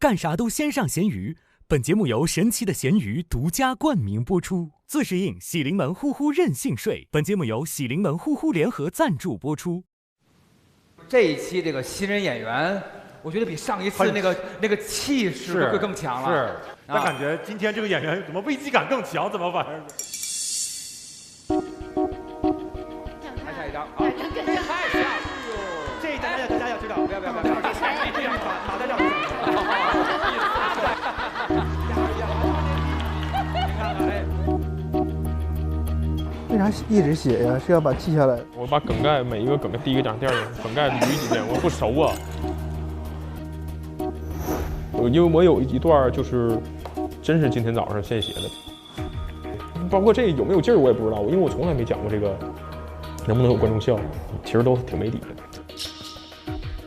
干啥都先上咸鱼。本节目由神奇的咸鱼独家冠名播出，自适应喜临门呼呼任性睡。本节目由喜临门呼呼联合赞助播出。这一期这个新人演员，我觉得比上一次那个气势会更强了。是，但感觉今天这个演员怎么危机感更强？怎么反正？来下一张啊！这太像了，这一张加油，知道？不要，这样打在这儿。为啥一直写呀？是要把记下来？我把梗概每一个梗的第一个讲，第二个梗概捋几遍，我不熟啊。因为我有一段就是真是今天早上现写的，包括这有没有劲儿我也不知道，因为我从来没讲过这个能不能有观众笑，其实都挺没底的。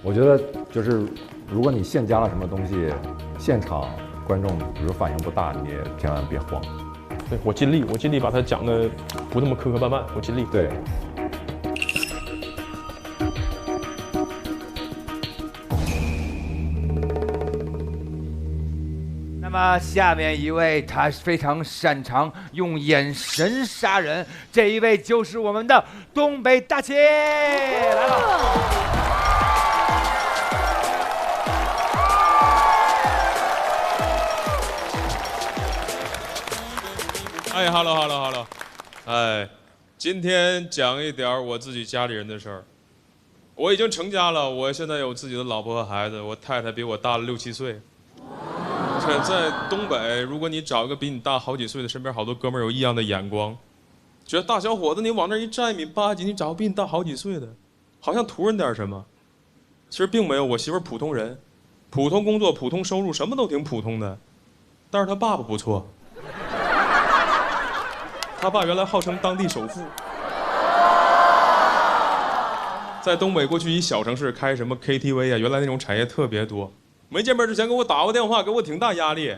我觉得就是如果你现加了什么东西，现场观众比如反应不大，你也千万别慌。对，我尽力把它讲的不那么磕磕绊绊，我尽力。对。那么下面一位，他非常擅长用眼神杀人，这一位就是我们的东北大姐来了。哎 ，hello， 哎，今天讲一点我自己家里人的事儿。我已经成家了，我现在有自己的老婆和孩子，我太太比我大了6、7岁。在东北，如果你找一个比你大好几岁的，身边好多哥们儿有异样的眼光，觉得大小伙子你往那一站1米8几，你找个比你大好几岁的，好像图人点什么。其实并没有，我媳妇儿普通人，普通工作，普通收入，什么都挺普通的，但是他爸爸不错。他爸原来号称当地首富，在东北过去一小城市开什么 KTV 啊，原来那种产业特别多。没见面之前给我打过电话，给我挺大压力，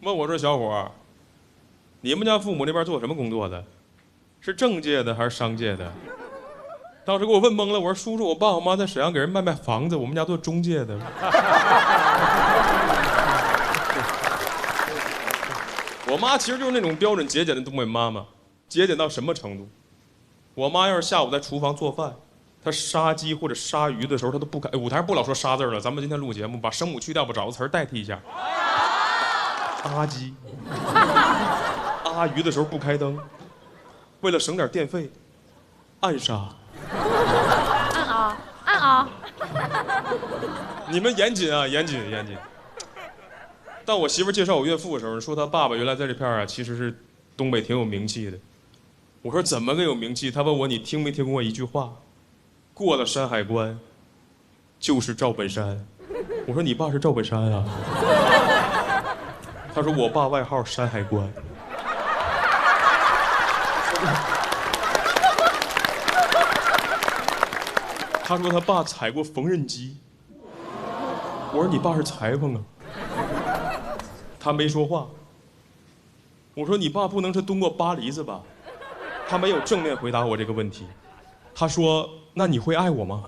问我说：“小伙，你们家父母那边做什么工作的？是政界的还是商界的？”当时给我问懵了，我说：“叔叔，我爸我妈在沈阳给人卖房子，我们家做中介的。”我妈其实就是那种标准节俭的东北妈妈，节俭到什么程度？我妈要是下午在厨房做饭，她杀鸡或者杀鱼的时候，她都不敢。舞台上不老说杀字了，咱们今天录节目，把声母去掉，把找个词儿代替一下。杀鸡、阿鱼的时候不开灯，为了省点电费，暗杀。暗熬。你们严谨啊，严谨。但我媳妇介绍我岳父的时候，说他爸爸原来在这片啊，其实是东北挺有名气的。我说怎么个有名气？他问我你听没听过一句话？过了山海关，就是赵本山。我说你爸是赵本山啊？他说我爸外号山海关。他说他爸踩过缝纫机。我说你爸是裁缝啊？他没说话。我说你爸不能是蹲过巴黎子吧？他没有正面回答我这个问题。他说那你会爱我吗？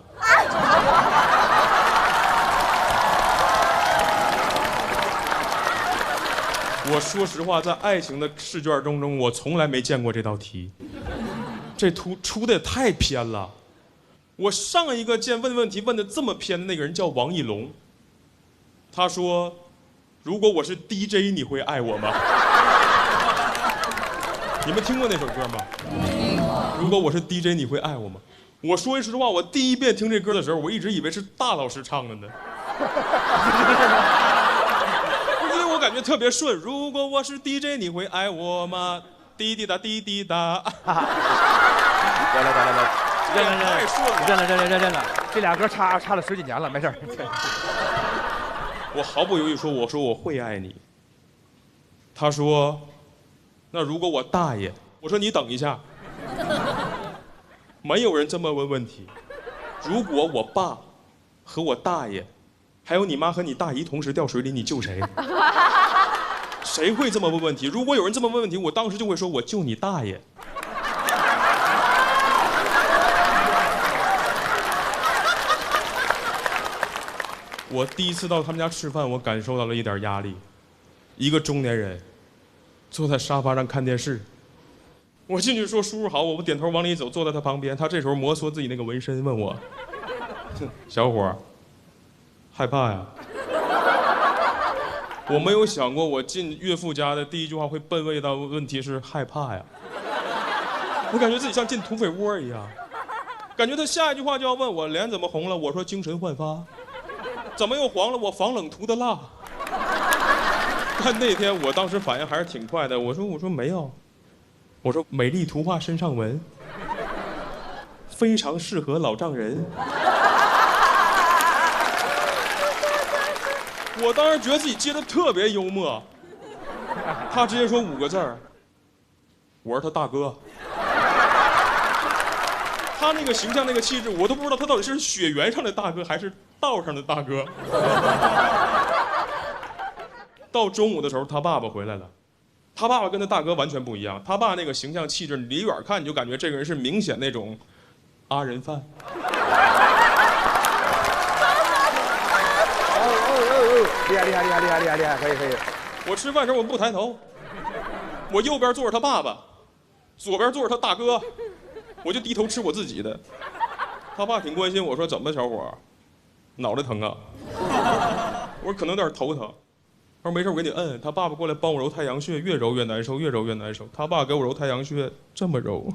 我说实话，在爱情的试卷中，我从来没见过这道题。这出的也太偏了。我上一个见问题问的这么偏的那个人叫王艺龙。他说如果我是 DJ 你会爱我吗？你们听过那首歌吗？如果我是 DJ 你会爱我吗？我说实话，我第一遍听这歌的时候，我一直以为是大老师唱的呢。因为我感觉特别顺。如果我是 DJ 你会爱我吗？滴滴答滴滴答。认了，这俩歌差了10几年了，没事。我毫不犹豫说，我说我会爱你。他说，那如果我大爷？我说你等一下，没有人这么问问题。如果我爸和我大爷，还有你妈和你大姨同时掉水里，你救谁？谁会这么问问题？如果有人这么问问题，我当时就会说，我救你大爷。我第一次到他们家吃饭，我感受到了一点压力。一个中年人坐在沙发上看电视，我进去说叔叔好，我点头往里走，坐在他旁边。他这时候摩挲自己那个纹身，问我：“小伙儿，害怕呀？”我没有想过，我进岳父家的第一句话会奔问到问题是害怕呀。我感觉自己像进土匪窝一样，感觉他下一句话就要问我脸怎么红了，我说精神焕发。怎么又黄了？我防冷涂的蜡。但那天我当时反应还是挺快的，我说没有，我说美丽图画身上纹，非常适合老丈人。我当时觉得自己接的特别幽默，他直接说5个字儿：“我是他大哥。”他那个形象、那个气质，我都不知道他到底是血缘上的大哥还是道上的大哥。到中午的时候，他爸爸回来了，他爸爸跟他大哥完全不一样，他爸那个形象气质，离远看你就感觉这个人是明显那种阿人贩。厉害厉害厉害厉害厉害厉害，可以可以。我吃饭时候我不抬头，我右边坐着他爸爸，左边坐着他大哥，我就低头吃我自己的。他爸挺关心我说怎么小伙，脑袋疼啊？我说可能有点头疼。他说没事我给你摁。他爸爸过来帮我揉太阳穴，越揉越难受，越揉越难受。他爸给我揉太阳穴，这么揉。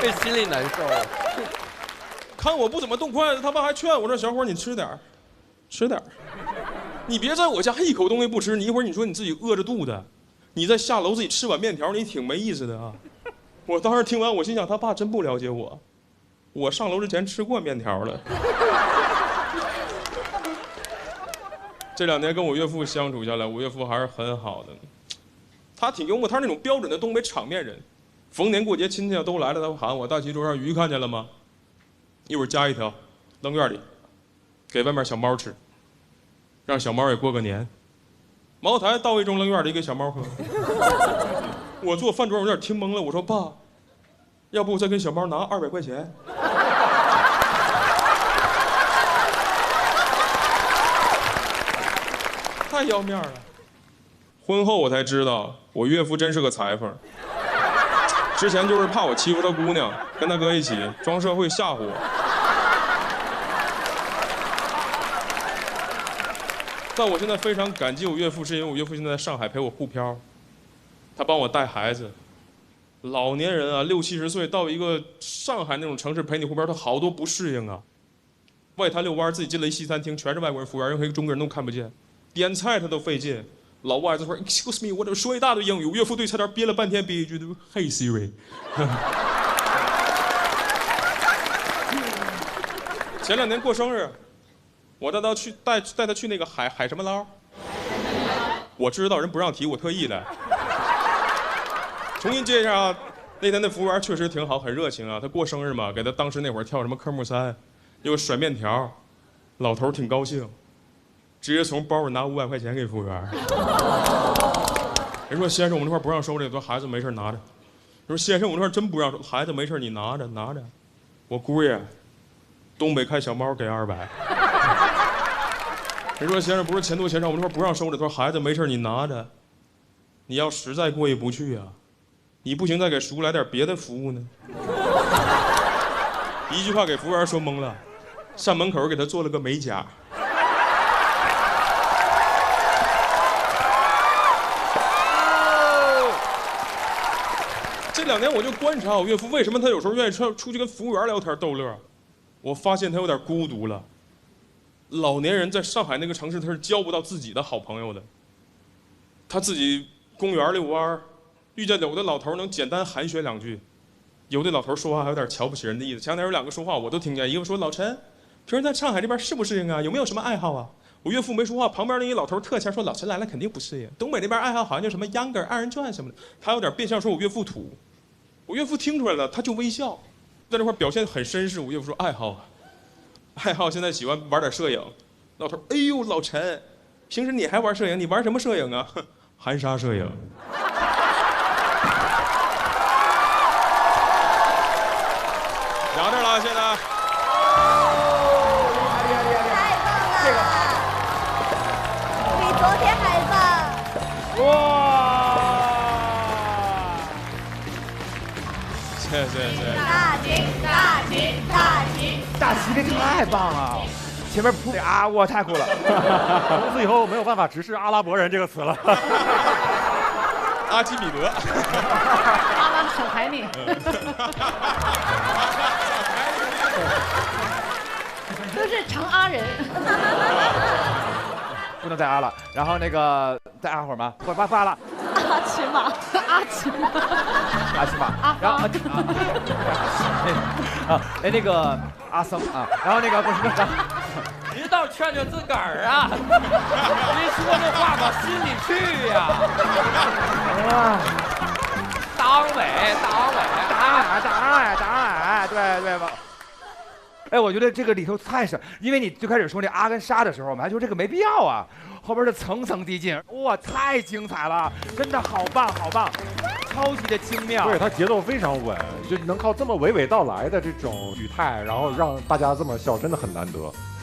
这心里难受。看我不怎么动筷子，他爸还劝我说：“小伙，你吃点儿，吃点儿，你别在我家一口东西不吃。你一会儿你说你自己饿着肚子，你再下楼自己吃碗面条，你挺没意思的啊。”我当时听完，我心想他爸真不了解我，我上楼之前吃过面条了。这2年跟我岳父相处下来，我岳父还是很好的，他挺幽默，他是那种标准的东北场面人。逢年过节亲戚都来了，他会喊我：“大齐桌上鱼看见了吗？一会儿加一条，扔院里，给外面小猫吃，让小猫也过个年。”茅台倒一盅扔院里给小猫喝。我坐饭桌有点听懵了，我说：“爸，要不我再跟小猫拿200块钱？”太要面了。婚后我才知道，我岳父真是个裁缝。之前就是怕我欺负他姑娘，跟他哥一起装社会吓唬我。但我现在非常感激我岳父，是因为我岳父现在在上海陪我沪漂，他帮我带孩子。老年人啊，60、70岁到一个上海那种城市陪你沪漂，他好多不适应啊。外滩遛弯，自己进了一西餐厅，全是外国人服务员，任何一个中国人都看不见，点菜他都费劲。老外在说 "Excuse me"， 我这说一大堆英语，我岳父对菜单憋了半天，憋一句："Hey Siri"。前2年过生日，我带他去那个海什么捞。我知道人不让提，我特意的。重新接一下啊，那天那服务员确实挺好，很热情啊。他过生日嘛，给他当时那会儿跳什么科目3，又甩面条，老头挺高兴。直接从包里拿500块钱给服务员。人说先生，我们这块不让收这个，说孩子没事拿着。说先生，我们这块真不让收，孩子没事你拿着拿着。我姑爷，东北看小猫给200。人说先生不是钱多钱少，我们这块不让收这，说孩子没事你拿着。你要实在过意不去啊，你不行再给叔来点别的服务呢。一句话给服务员说懵了，上门口给他做了个美甲。这2年我就观察我岳父，为什么他有时候愿意出去跟服务员聊天逗乐？我发现他有点孤独了。老年人在上海那个城市，他是交不到自己的好朋友的。他自己公园遛弯，遇见有的老头能简单寒暄2句，有的老头说话还有点瞧不起人的意思。前2天有2个说话我都听见，一个说：“老陈，平时在上海这边适不适应啊？有没有什么爱好啊？”我岳父没说话，旁边那一老头特欠说：“老陈来了肯定不适应，东北那边爱好好像就什么秧歌、2人转什么的。”他有点变相说我岳父土。我岳父听出来了，他就微笑，在这块表现很绅士。我岳父说：“爱好啊，爱好现在喜欢玩点摄影。”老头：“哎呦，老陈，平时你还玩摄影？你玩什么摄影啊？”含沙射影。讲到这儿了，谢谢大家。太棒了！比昨天还棒！哇！谢谢。大吉！大齐这太棒了，前面铺的啊，哇，太酷了！从此以后没有办法直视阿拉伯人这个词了。阿基米德，阿拉小海里。都是长阿人。不能再啊了，然后那个再啊会儿吗？会发了。阿奇玛，然后那个阿僧啊，然后那个不是。您倒劝劝自个儿啊！您说这话往心里去呀！党委，对吧？哎，我觉得这个里头太深，因为你最开始说那阿跟沙的时候，我们还说这个没必要啊，后边的层层递进，哇，太精彩了，真的好棒，超级的精妙。对，它节奏非常稳，就能靠这么娓娓道来的这种语态，然后让大家这么笑，真的很难得。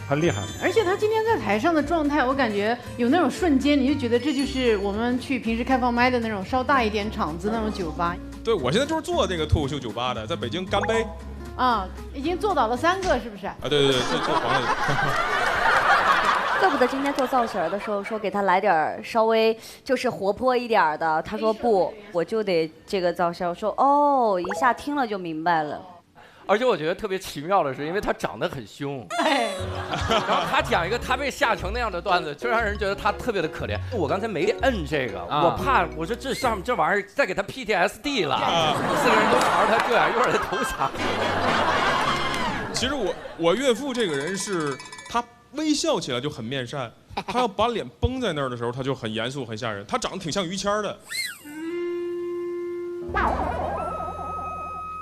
很厉害，而且他今天在台上的状态，我感觉有那种瞬间，你就觉得这就是我们去平时开放麦的那种稍大一点场子那种酒吧。对，我现在就是做这个脱口秀酒吧的，在北京干杯。啊，已经做到了3个，是不是？啊，对，这黄了。怪不得今天做造型的时候说给他来点稍微就是活泼一点的，他说不，我就得这个造型。我说哦，一下听了就明白了。而且我觉得特别奇妙的是，因为他长得很凶，然后他讲一个他被吓成那样的段子，就让人觉得他特别的可怜。我刚才没摁这个，我怕我说这上面这玩意儿再给他 PTSD 了，4个人都朝着他这样，一会儿他投降。其实我岳父这个人是他微笑起来就很面善，他要把脸绷在那儿的时候，他就很严肃很吓人。他长得挺像于谦的。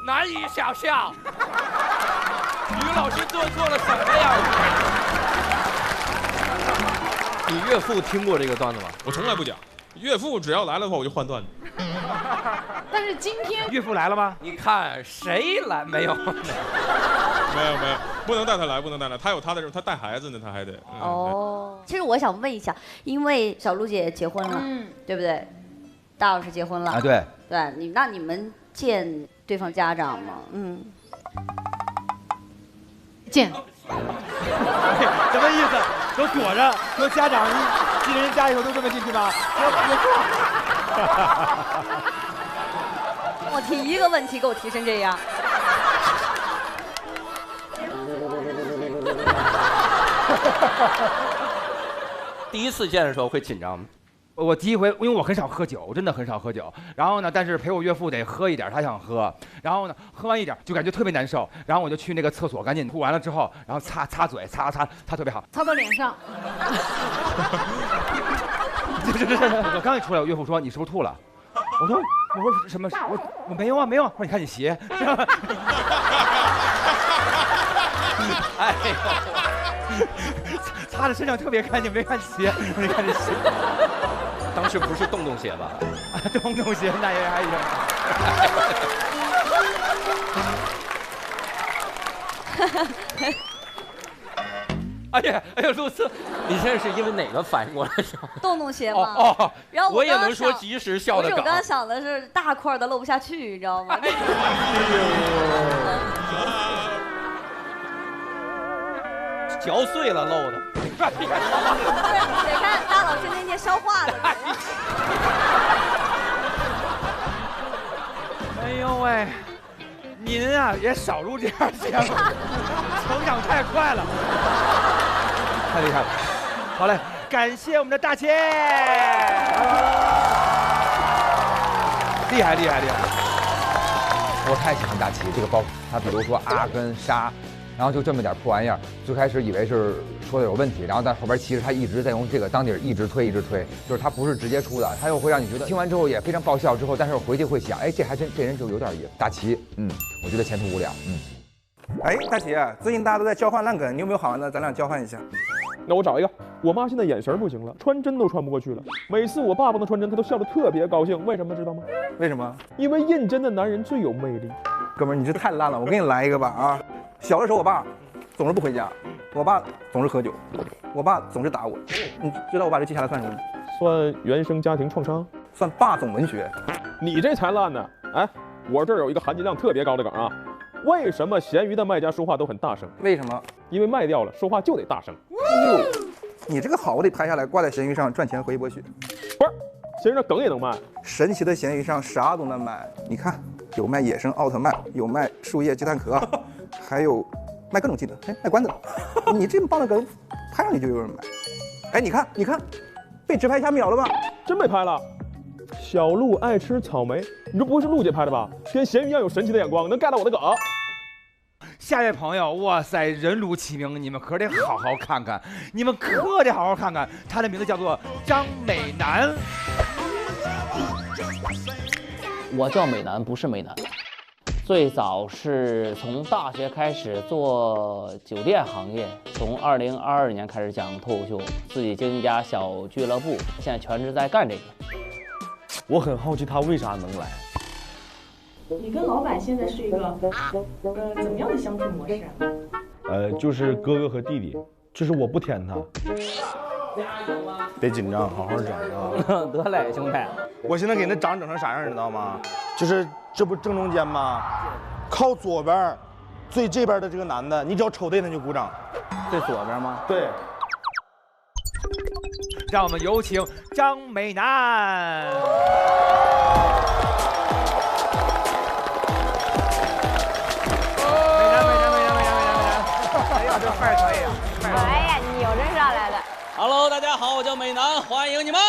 难以想象，于老师做错了什么呀？你岳父听过这个段子吗？我从来不讲，岳父只要来了的话，我就换段子。但是今天岳父来了吗？你看谁来没有？没有，不能带他来，他有他的，他带孩子呢，他还得。哦，其实我想问一下，因为小鹿姐结婚了，对不对？大老师结婚了啊，对，那你们见对方家长吗？见。什么意思？都躲着，说家长进人家以后都这么进去吗？我提一个问题，给我提成这样。第一次见的时候会紧张吗？我第一回，因为我很少喝酒，真的很少喝酒。然后呢，但是陪我岳父得喝一点，他想喝。然后呢，喝完一点就感觉特别难受。然后我就去那个厕所，赶紧吐完了之后，然后擦嘴，擦特别好，擦到脸上。我刚一出来，我岳父说：“你是不是吐了？”我说什么？我没有啊。他说：“你看你鞋。”哎呦，擦的身上特别干净，没看鞋。你看这鞋。当时不是洞洞鞋吧？洞洞鞋那也还有。哎呀，露丝，你现在是因为哪个反应过来是吧？洞洞鞋吗？哦，然后我也能说及时笑的梗。不是，我刚刚想的是大块的露不下去，你知道吗？嚼碎了漏的。不是，得看大老师那天消化的。哎呦喂，您啊也少录这样节目，成长太快了，太厉害了。好嘞，感谢我们的大千，厉害！我太喜欢大齐这个包袱，他比如说阿跟沙。然后就这么点破玩意儿，最开始以为是说的有问题，然后但后边其实他一直在用这个当底儿一直推，就是他不是直接出的，他又会让你觉得听完之后也非常爆笑，之后但是回去会想，哎，这人就有点意思。大齐，我觉得前途无量，哎，大齐，最近大家都在交换烂梗，你有没有好玩的？咱俩交换一下。那我找一个，我妈现在眼神不行了，穿针都穿不过去了。每次我爸帮她穿针，她都笑得特别高兴。为什么知道吗？为什么？因为认真的男人最有魅力。哥们儿，你这太烂了，我给你来一个吧啊！小的时候，我爸总是不回家，我爸总是喝酒，我爸总是打我。你知道我把这记下来算什么？算原生家庭创伤，算霸总文学。你这才烂呢！哎，我这儿有一个含金量特别高的梗啊。为什么闲鱼的卖家说话都很大声？为什么？因为卖掉了，说话就得大声。哟，你这个好，我得拍下来挂在闲鱼上赚钱回博学。不是，闲鱼上梗也能卖？神奇的闲鱼上啥都能买，你看，有卖野生奥特曼，有卖树叶鸡蛋壳，还有卖各种技能，哎，卖关子。你这么棒的梗，拍上去就有人买。哎，你看，被直拍下秒了吧？真被拍了。小鹿爱吃草莓，你这不会是鹿姐拍的吧？跟咸鱼一样有神奇的眼光，能 get 到我的梗。下一位朋友，哇塞，人如其名，你们可得好好看看，你们可得好好看看，他的名字叫做张美男。我叫美男，不是美男。最早是从大学开始做酒店行业，从2022年开始讲脱口秀，自己经营一家小俱乐部，现在全职在干这个。我很好奇他为啥能来。你跟老板现在是一个怎么样的相处模式啊？就是哥哥和弟弟，就是我不舔他。别紧张，好好整啊！得嘞，兄弟。我现在给那掌整成啥样，你知道吗？就是这不正中间吗？靠左边，最这边的这个男的，你只要瞅对他就鼓掌。最左边吗？对。让我们有请张美男。哎呀，这范儿可以啊！哎呀，你有这上来的。Hello， 大家好，我叫美男，欢迎你们。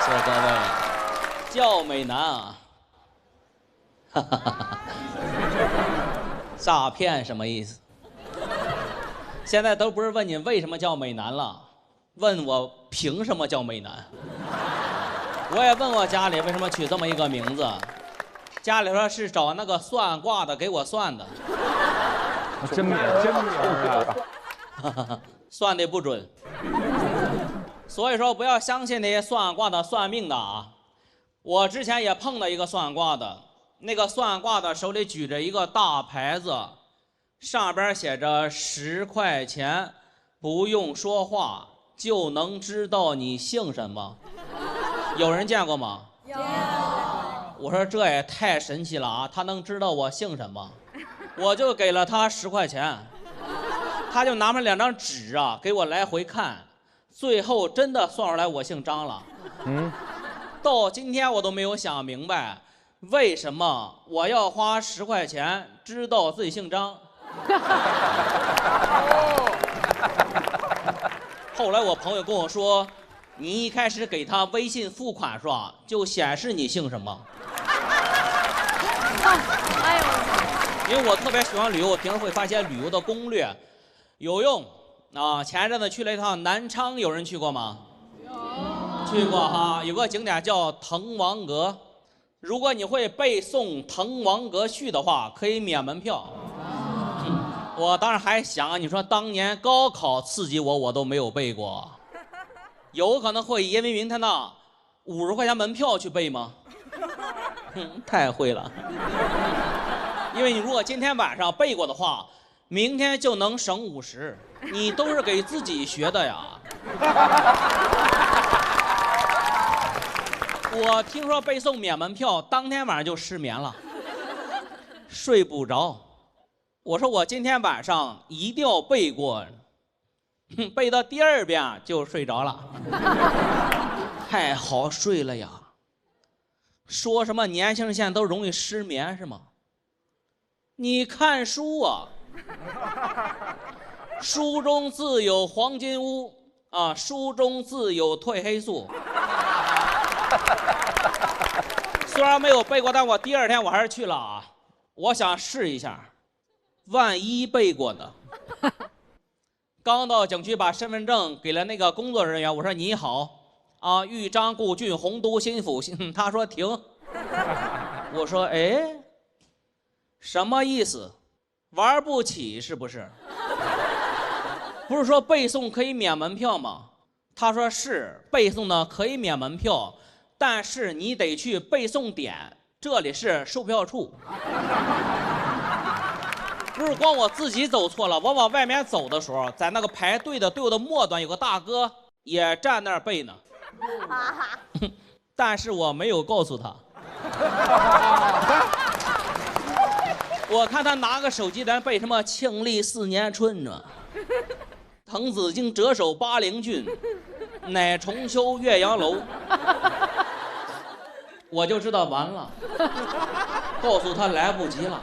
谢谢各位，叫美男啊。哈哈哈哈。诈骗什么意思？现在都不是问你为什么叫美男了，问我凭什么叫美男。我也问我家里为什么取这么一个名字，家里说是找那个算卦的给我算的。真美啊！算的不准，所以说不要相信那些算卦的、算命的啊。我之前也碰到一个算卦的，那个算卦的手里举着一个大牌子，上边写着10块钱，不用说话就能知道你姓什么。有人见过吗？有。我说这也太神奇了啊！他能知道我姓什么？我就给了他10块钱。他就拿出2张纸啊，给我来回看，最后真的算出来我姓张了。到今天我都没有想明白，为什么我要花10块钱知道自己姓张。后来我朋友跟我说，你一开始给他微信付款是吧，就显示你姓什么。哎呦，因为我特别喜欢旅游，我平时会发一些旅游的攻略。有用啊！前一阵子去了一趟南昌，有人去过吗？有。去过哈，有个景点叫滕王阁，如果你会背诵滕王阁序的话，可以免门票。我当时还想，你说当年高考刺激我都没有背过，有可能会因为明天那50块钱门票去背吗？太会了。因为你如果今天晚上背过的话，明天就能省50，你都是给自己学的呀。我听说背诵免门票，当天晚上就失眠了，睡不着。我说我今天晚上一定要背过，背到第2遍就睡着了，太好睡了呀。说什么年轻人现在都容易失眠是吗？你看书啊。书中自有黄金屋啊，书中自有褪黑素。虽然没有背过，但我第2天我还是去了啊。我想试一下，万一背过呢？刚到景区，把身份证给了那个工作人员，我说你好啊，豫章故郡洪都新府。他说停。我说哎，什么意思？玩不起是不是？不是说背诵可以免门票吗？他说是，背诵呢可以免门票，但是你得去背诵点这里是售票处。不是光我自己走错了，我往外面走的时候，在那个排队的队伍的末端有个大哥也站那儿背呢，但是我没有告诉他。我看他拿个手机在那背什么庆历4年春呢，滕子京谪守巴陵郡，乃重修岳阳楼。我就知道完了，告诉他来不及了。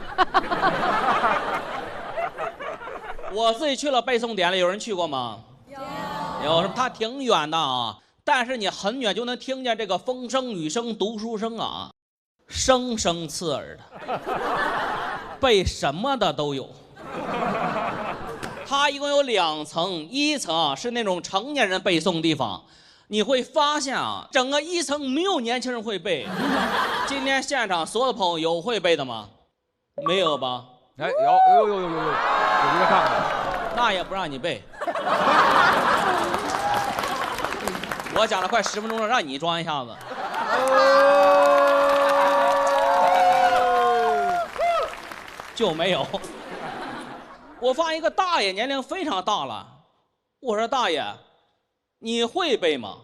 我自己去了背诵点了，有人去过吗？有。它挺远的啊，但是你很远就能听见这个风声、雨声、读书声啊，声声刺耳的，背什么的都有。它一共有2层，1层是那种成年人背诵的地方。你会发现啊，整个1层没有年轻人会背。今天现场所有的朋友有会背的吗？没有吧？哎，有一个看看，那也不让你背。我讲了快10分钟了，让你装一下子。就没有。我发现一个大爷年龄非常大了，我说大爷，你会背吗？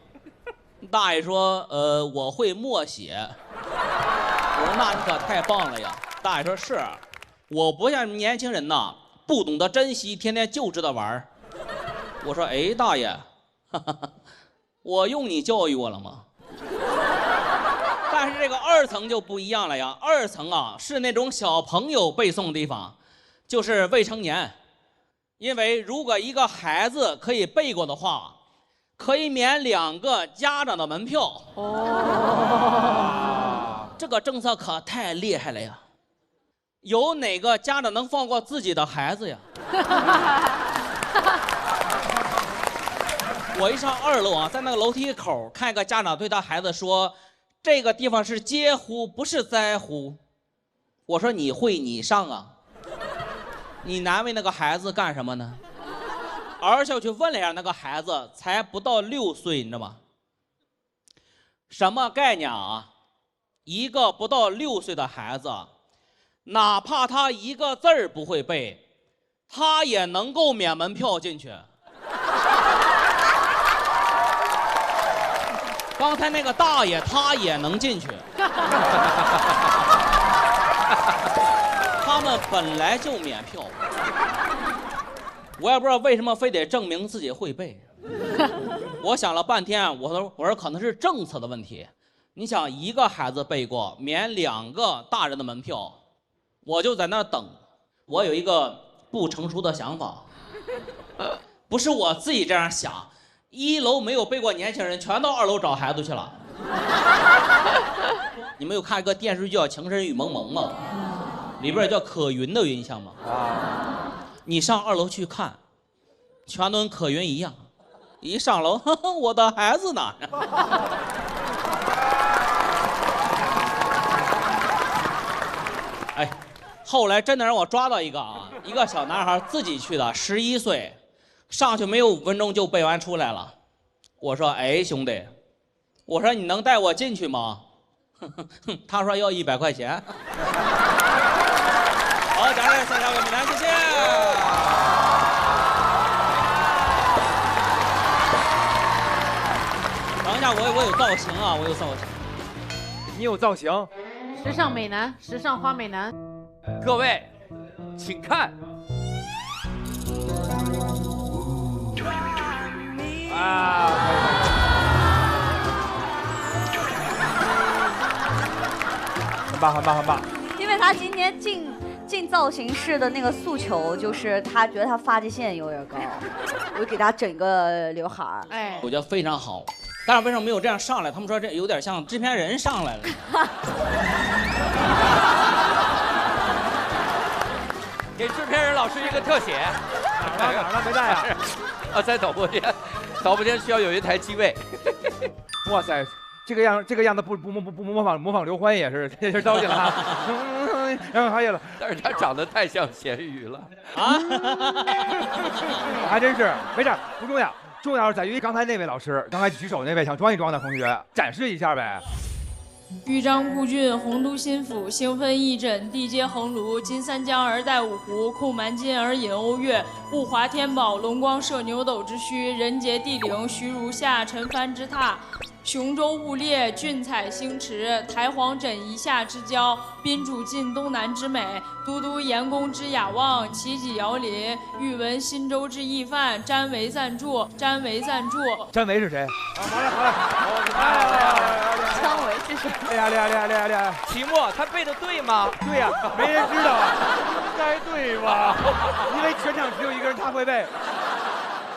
大爷说，我会默写。我说那你可太棒了呀。大爷说是，我不像年轻人呐，不懂得珍惜，天天就知道玩。我说哎，大爷，我用你教育我了吗？但是这个2层就不一样了呀，2层啊是那种小朋友背诵的地方，就是未成年。因为如果一个孩子可以背过的话，可以免2个家长的门票。这个政策可太厉害了呀！有哪个家长能放过自己的孩子呀？我一上2楼啊，在那个楼梯口看一个家长对他孩子说：“这个地方是嗟乎，不是哉乎。”我说：“你会你上啊，你难为那个孩子干什么呢？”而且我去问了一下那个孩子，才不到6岁，你知道吗？什么概念啊？一个不到6岁的孩子，哪怕他1个字儿不会背，他也能够免门票进去。刚才那个大爷他也能进去。他们本来就免票，我也不知道为什么非得证明自己会背。我想了半天，我说可能是政策的问题。你想1个孩子背过，免2个大人的门票，我就在那等。我有一个不成熟的想法，不是我自己这样想，1楼没有背过年轻人，全到2楼找孩子去了。你们有看一个电视剧叫《情深雨蒙蒙》吗？里边叫可云的，有印象吗？你上2楼去看，全都跟可云一样。一上楼，呵呵，我的孩子呢？哎，后来真的让我抓到一个啊，一个小男孩自己去的，11岁，上去没有5分钟就背完出来了。我说，哎，兄弟，我说你能带我进去吗？他说要100块钱。好，掌声送上给我们男，谢谢。等一下，我有造型啊，我有造型。你有造型？时尚美男，时尚花美男。各位，请看。啊！很棒，很棒，很棒。因为他今天进造型室的那个诉求就是他觉得他发际线有点高，我就给他整个刘海儿。哎，我觉得非常好。但是为什么没有这样上来？他们说这有点像制片人上来了。给制片人老师一个特写。哪儿了？没带啊？啊，在导播间，导播间需要有一台机位。哇塞，这个样子不模仿刘欢也是糟践了啊！然后还有了，但是他长得太像咸鱼了啊！还真是，没事，不重要。重要是在于刚才那位老师，刚才举手那位想装一装的同学，展示一下呗。豫章故郡，洪都新府，兴奋义诊，地接衡庐，金三江而带五湖，控蛮金而引瓯越，物华天宝，龙光射牛斗之墟，人杰地灵，徐如下，陈蕃之榻。雄州雾列，俊采星驰，台隍枕夷夏之交，宾主尽东南之美，都督阎公之雅望，齐己遥临，欲闻新州之义范，詹维赞助，詹维赞助。詹维是谁？张维是谁？厉害！题目他背的对吗？对呀，没人知道，应该对吧？因为全场只有一个人他会背。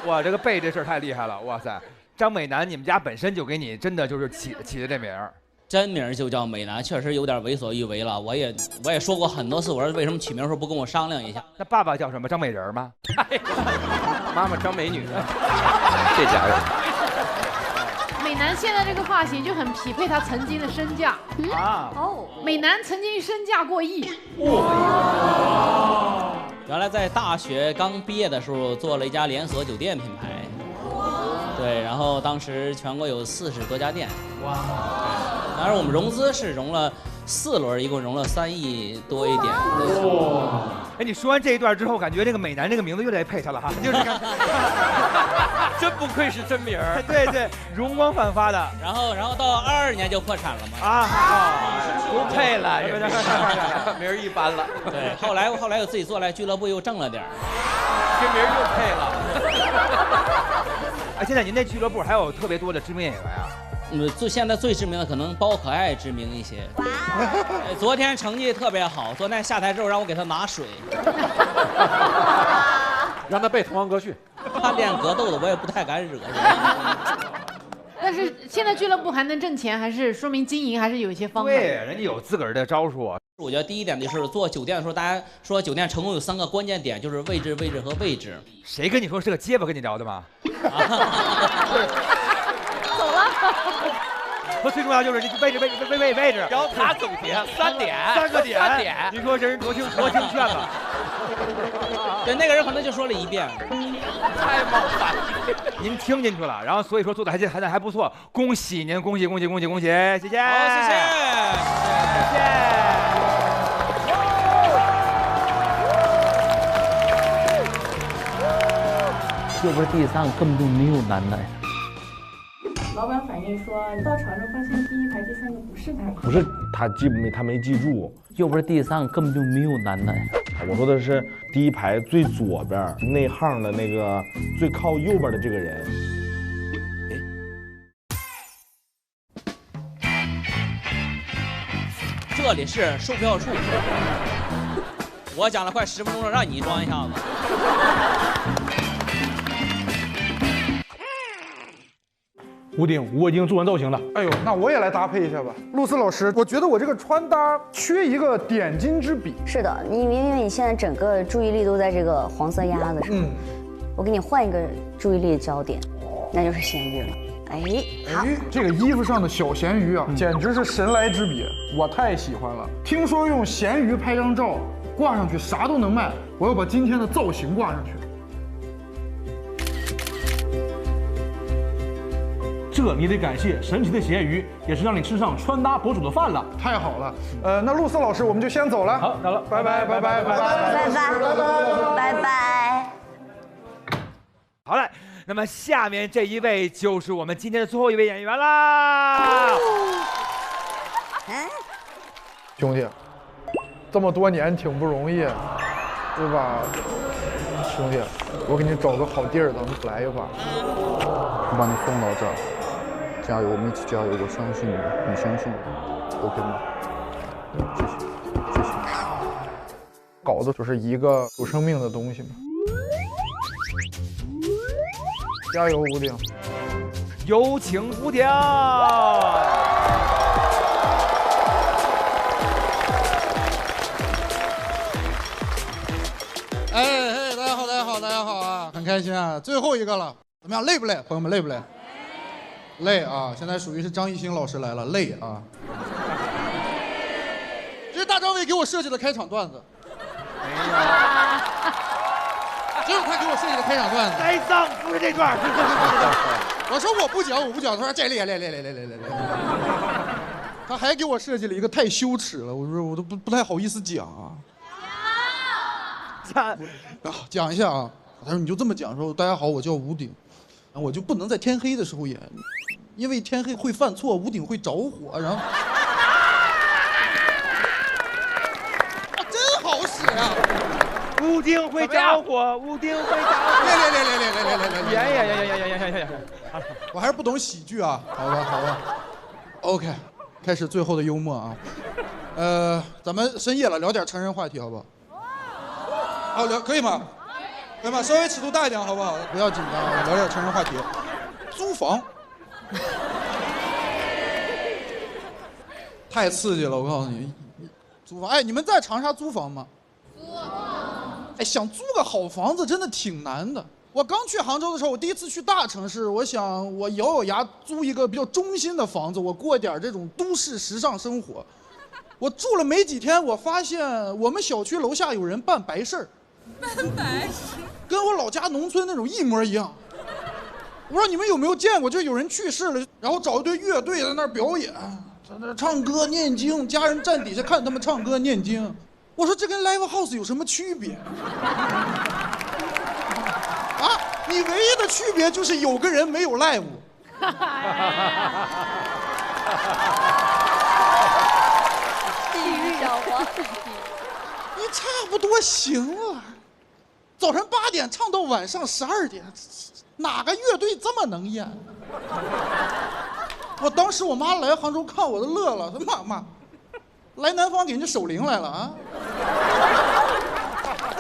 哇，这个背这事儿太厉害了！哇塞，张美男，你们家本身就给你真的就是起的这名儿。真名就叫美男，确实有点为所欲为了。我也说过很多次，我说为什么取名时候不跟我商量一下？那爸爸叫什么？张美人吗？妈妈张美女。这家人。美男现在这个发型就很匹配他曾经的身价啊！哦，美男曾经身价过亿。原来在大学刚毕业的时候做了一家连锁酒店品牌。对，然后当时全国有40多家店。哇！当然我们融资是融了4轮，一共融了3亿多一点。哇！哎，你说完这一段之后，感觉这个美男这个名字又得配他了哈，就是真不愧是真名儿。对，容光焕发的。然后到22年就破产了嘛。不配了，名儿一般了。对，后来我自己做来俱乐部又挣了点儿，这名儿又配了。哎，现在您这俱乐部还有特别多的知名演员啊？现在最知名的可能包可爱知名一些。昨天成绩特别好，昨天下台之后让我给他拿水，让他背《滕王阁序》。他练格斗的，我也不太敢惹。但是现在俱乐部还能挣钱，还是说明经营还是有一些方法。对，人家有自个儿的招数。我觉得第一点就是做酒店的时候，大家说酒店成功有3个关键点，就是位置和位置。谁跟你说是个结巴跟你聊的吗？走了。说最重要就是你位置。然后他总结3点。您说这人多听劝吧。对，那个人可能就说了1遍。太冒犯了。您听进去了，然后所以说做的还不错，恭喜您，恭喜，谢谢。好，谢谢。又不是地上根本就没有男的。老板反映说，到场上发现第一排第3个不是他。不是他没记住。又不是地上根本就没有男的。我说的是第一排最左边内行的那个最靠右边的这个人。这里是售票处。我讲了快10分钟了，让你装一下子。吴鼎，我已经做完造型了。哎呦，那我也来搭配一下吧。露丝老师，我觉得我这个穿搭缺一个点睛之笔。是的，因为你现在整个注意力都在这个黄色鸭子上。我给你换一个注意力的焦点，那就是咸鱼了。哎，好，这个衣服上的小咸鱼啊，简直是神来之笔，我太喜欢了。听说用咸鱼拍张照，挂上去啥都能卖，我要把今天的造型挂上去。这你得感谢神奇的咸鱼，也是让你吃上穿搭博主的饭了。太好了，那露丝老师我们就先走了。好，走了，拜拜。好嘞，那么下面这一位就是我们今天的最后一位演员啦。兄弟，这么多年挺不容易，对吧？兄弟，我给你找个好地儿，咱们来一会儿。我把你送到这儿。加油，我们一起加油！我相信你，你相信我 ，OK 吗？谢谢。稿子就是一个有生命的东西嘛。加油，吴鼎！有请吴鼎。哎，大家好啊，很开心啊，最后一个了，怎么样？累不累？朋友们累不累？累啊！现在属于是张艺兴老师来了，累啊！这是大张伟给我设计的开场段子，这是他给我设计的开场段子。栽赃不是这段，我说我不讲，他说这累。他还给我设计了一个太羞耻了，我说我都不太好意思讲啊。讲一下啊，他说你就这么讲说，大家好，我叫吴鼎，我就不能在天黑的时候演，因为天黑会犯错，吴鼎会着火，然后。真好使啊！屋顶会着火，屋顶会着火。来，演，我还是不懂喜剧啊，好吧。OK， 开始最后的幽默啊。咱们深夜了，聊点成人话题好不好？好聊，可以吗？可以吗？稍微尺度大一点好不好？不要紧张，聊点成人话题。租房，太刺激了，我告诉你。租房，哎，你们在长沙租房吗？哎，想租个好房子真的挺难的。我刚去杭州的时候，我第一次去大城市，我想我咬咬牙租一个比较中心的房子，我过点这种都市时尚生活。我住了没几天，我发现我们小区楼下有人办白事儿，办白事，跟我老家农村那种一模一样。我不知道你们有没有见过，就有人去世了，然后找一堆乐队在那儿表演，在那儿唱歌念经，家人站底下看他们唱歌念经。我说这跟 live house 有什么区别？啊，你唯一的区别就是有个人没有 live。地狱小王，你差不多行了。早晨8点唱到晚上12点，哪个乐队这么能演？我当时我妈来杭州看我都乐了，说妈，来南方给人家守灵来了啊！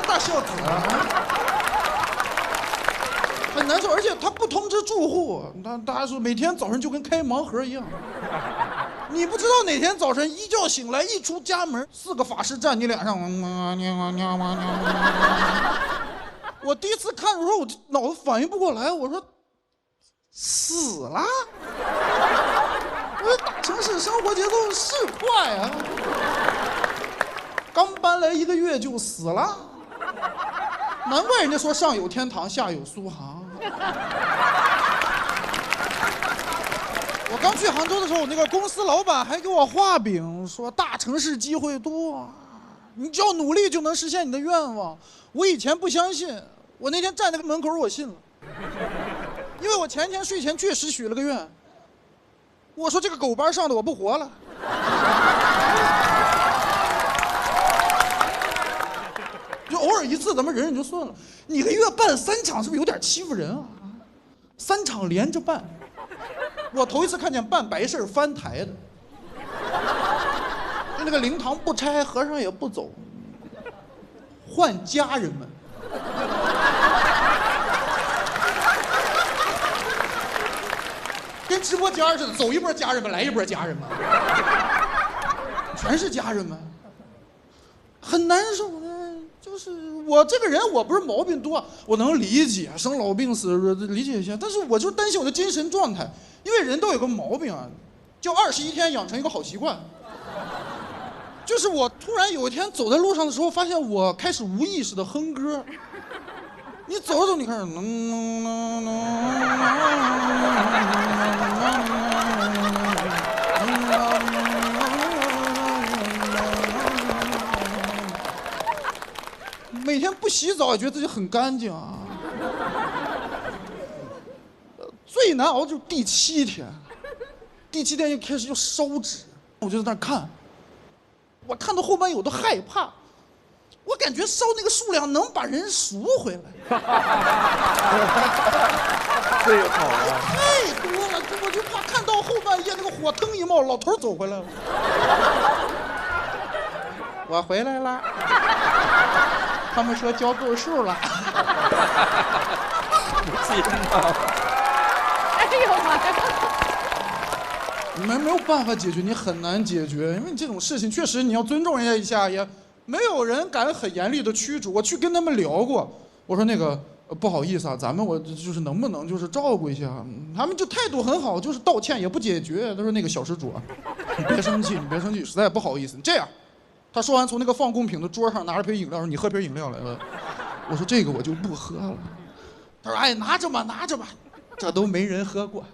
大孝子啊，很难受，而且他不通知住户，大家说每天早上就跟开盲盒一样。你不知道哪天早晨一觉醒来，一出家门，4个法师站你脸上。我第一次看的时候，我脑子反应不过来，我说死了。我说大城市生活节奏是快啊，刚搬来1个月就死了，难怪人家说上有天堂，下有苏杭。我刚去杭州的时候，那个公司老板还给我画饼，说大城市机会多，你只要努力就能实现你的愿望。我以前不相信，我那天站那个门口我信了，因为我前天睡前确实许了个愿，我说这个狗班上的我不活了。就偶尔一次咱们忍忍就算了，你1个月办3场是不是有点欺负人啊？3场连着办。我头一次看见办白事翻台的，就那个灵堂不拆，和尚也不走，换家人们。跟直播间似的，走一波家人们，来一波家人们，全是家人们，很难受的。就是我这个人，我不是毛病多，我能理解生老病死，理解一下，但是我就担心我的精神状态。因为人都有个毛病啊，叫21天养成一个好习惯。就是我突然有一天走在路上的时候，发现我开始无意识的哼歌。你走着走，你开始每天不洗澡也觉得自己很干净啊。最难熬就是第7天，第7天就开始就烧纸，我就在那看，我看到后半夜我都害怕，我感觉烧那个数量能把人赎回来。最好了，太多了，我就怕看到后半夜那个火腾一冒，老头走回来了。我回来了，他们说交够数了。不信吗？你们没有办法解决，你很难解决，因为这种事情确实你要尊重人家一下，也没有人敢很严厉的驱逐。我去跟他们聊过，我说那个不好意思啊，咱们我就是能不能就是照顾一下，他们就态度很好，就是道歉也不解决。他说那个小施主啊，你别生气，你别生气，实在不好意思。你这样，他说完从那个放贡品的桌上拿着瓶饮料，说你喝瓶饮料来了。我说这个我就不喝了。他说哎拿着吧拿着吧，这都没人喝过。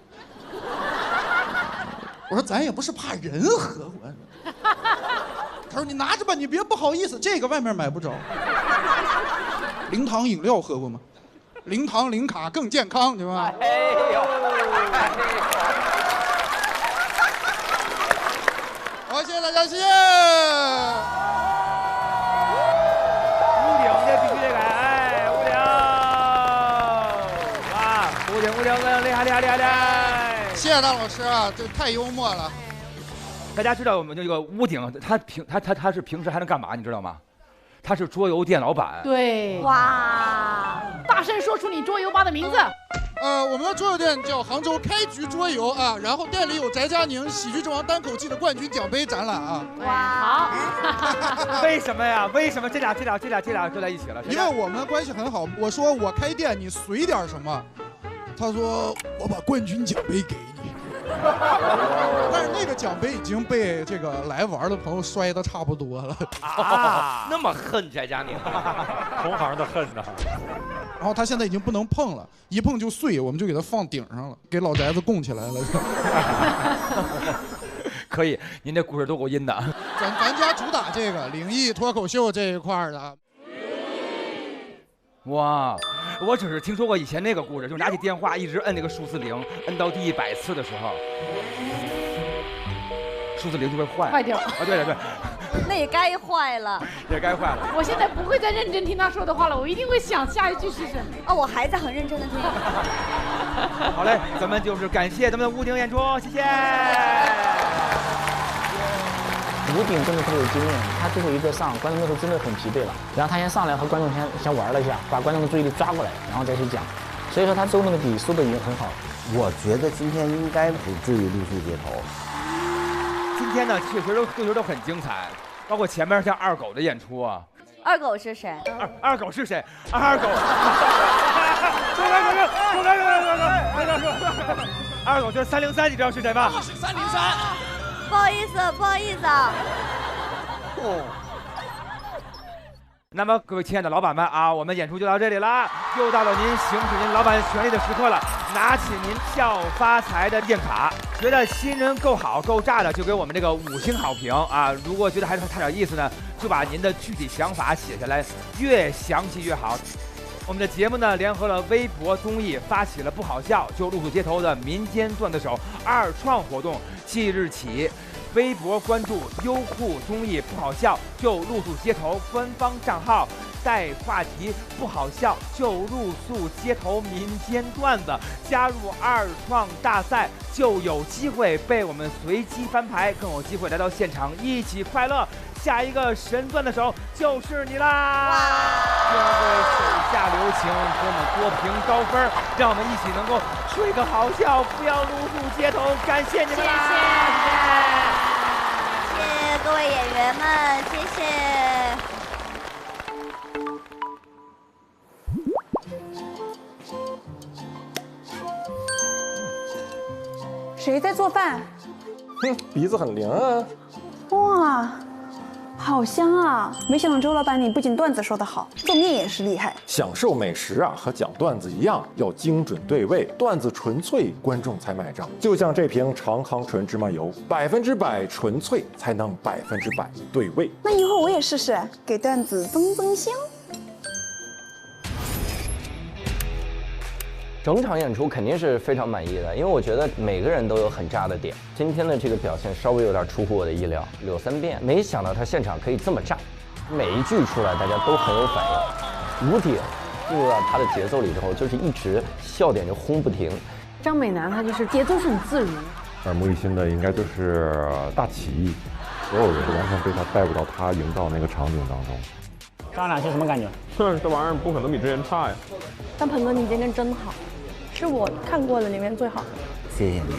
我说咱也不是怕人喝，他说你拿着吧，你别不好意思，这个外面买不着。零糖饮料喝过吗？零糖零卡更健康，对吧？哎呦，好，谢谢大家，谢谢。屋顶这必须得改，哎，屋顶，哇，屋顶，厉害，厉害！谢谢大老师啊，这太幽默了。大家知道我们这个屋顶，他是平时还能干嘛？你知道吗？他是桌游店老板。对，哇！大声说出你桌游吧的名字。我们的桌游店叫杭州开局桌游啊，然后店里有翟佳宁《喜剧之王单口季》的冠军奖杯展览啊。哇，好。为什么呀？为什么这俩都在一起了？因为我们关系很好。我说我开店，你随点什么？他说我把冠军奖杯给你。但是那个奖杯已经被这个来玩的朋友摔得差不多了啊！那么恨翟佳宁，同行的恨呐。然后他现在已经不能碰了，一碰就碎，我们就给他放顶上了，给老宅子供起来了。可以，您这故事都够阴的。咱家主打这个灵异脱口秀这一块的。哇，我只是听说过以前那个故事，就是拿起电话一直摁那个数字0，摁到第100次的时候，数字0就会坏掉。啊，对。那也该坏了，也该坏了。我现在不会再认真听他说的话了，我一定会想下一句是什么。哦，我还在很认真的听。好嘞，咱们就是感谢咱们的屋顶演出，谢谢。屋顶真的特别有经验，他最后一个上，观众那时候真的很疲惫了，然后他先上来和观众先玩了一下，把观众的注意力抓过来，然后再去讲，所以说他收那个底收的已经很好。我觉得今天应该不至于露宿街头。今天呢，确实都很精彩，包括前面像二狗的演出啊。二狗是谁？二狗是谁？二狗。二狗就是303，你知道是谁吗？我是303。不好意思啊。那么各位亲爱的老板们啊，我们演出就到这里了，又到了您行使您老板权利的时刻了。拿起您笑发财的验卡，觉得新人够好够炸的，就给我们这个5星好评啊！如果觉得还差点意思呢，就把您的具体想法写下来，越详细越好。我们的节目呢，联合了微博综艺，发起了不好笑就露宿街头的民间段子手2创活动，即日起。微博关注优酷综艺不好笑就露宿街头官方账号，带话题不好笑就露宿街头民间段子，加入2创大赛就有机会被我们随机翻牌，更有机会来到现场一起快乐。下一个神段的手就是你啦！愿会手下留情，给我们多评高分，让我们一起能够睡个好觉，不要露宿街头。感谢你们啦！谢谢各位演员们，谢谢。谁在做饭？哼，鼻子很灵啊！哇，好香啊！没想到周老板你不仅段子说得好，做面也是厉害。享受美食啊，和讲段子一样，要精准对位，段子纯粹，观众才买账。就像这瓶长康纯芝麻油，100%纯粹，才能100%对位。那以后我也试试，给段子增香。整场演出肯定是非常满意的，因为我觉得每个人都有很炸的点。今天的这个表现稍微有点出乎我的意料，柳3变，没想到他现场可以这么炸，每一句出来大家都很有反应。吴鼎进入到他的节奏里之后，就是一直笑点就轰不停。张美楠她就是节奏是很自如，耳目一新的应该就是大起义，所有人完全被他带入到他营造那个场景当中。张俩是什么感觉？哼，这玩意儿不可能比之前差呀。但鹏哥，你今天真好，是我看过的里面最好的。谢谢你，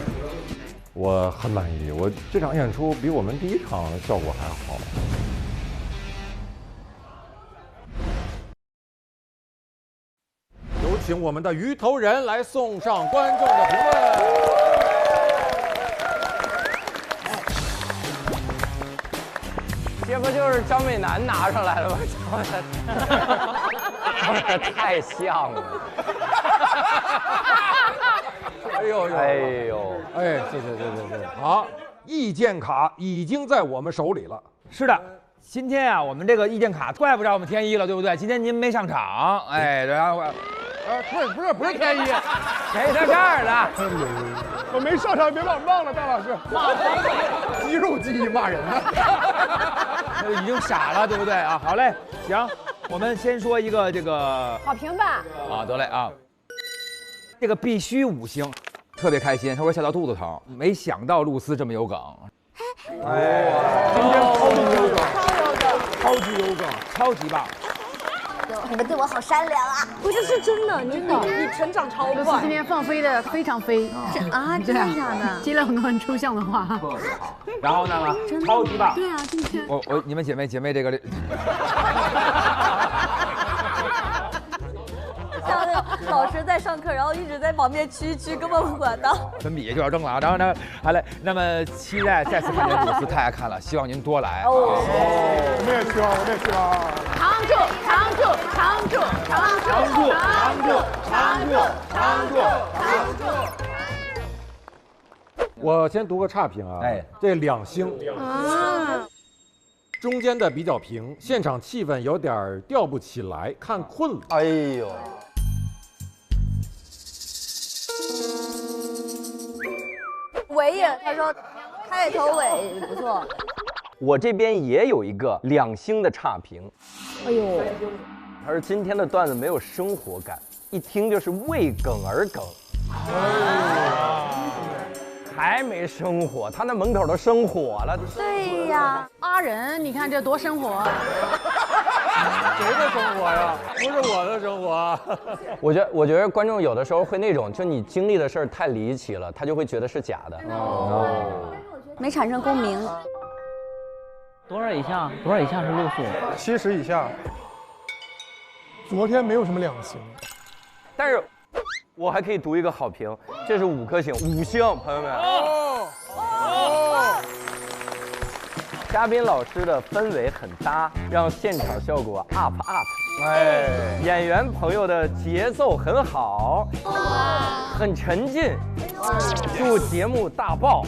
我很满意。我这场演出比我们第1场效果还好。有请我们的鱼头人来送上观众的评论。这不就是张美楠拿上来了吗？太像了。哎呦，哎呦，哎，谢谢，好。意见卡已经在我们手里了。是的，今天啊，我们这个意见卡怪不着我们天一了，对不对？今天您没上场，哎，然后，不是天一，谁在这儿呢？我没上场，别把我忘了，大老师。肌肉记忆骂人呢，已经傻了，对不对啊？好嘞，行，我们先说一个这个好评吧。啊，得嘞啊，这个必须5星，特别开心，他说笑到肚子疼，没想到露丝这么有梗。哎，今天超级有梗，超级有梗，超级棒。你们对我好善良啊！不是，是真的，你成长超快。露丝今天放飞的非常飞真的假的？接了很多很抽象的话。然后呢？超级棒。对啊，今天你们姐妹这个。像那个老师在上课，然后一直在旁边蛐蛐，根本不管到。粉笔就要扔了啊！然后呢，好嘞，那么期待再次看见露丝，太爱看了，希望您多来。我们也希望，我们也希望。常驻，常驻，常驻，常驻，常驻，常驻，常驻，常驻。我先读个差评啊，这2星啊。中间的比较平，现场气氛有点吊不起来，看困了。哎呦，尾也，他说开头尾不错。我这边也有一个2星的差评。哎呦，他说今天的段子没有生活感，一听就是为梗而梗。还没生火，他那门口都生火了。对呀，阿仁，你看这多生活。谁的生活呀？不是我的生活。我觉得观众有的时候会那种，就你经历的事儿太离奇了，他就会觉得是假的。没产生共鸣。多少以下？多少以下是露宿？70以下。昨天没有什么2星，但是。我还可以读一个好评，这是5颗星，5星，朋友们。嘉宾老师的氛围很搭，让现场效果 up。哎，演员朋友的节奏很好，很沉浸。祝节目大爆！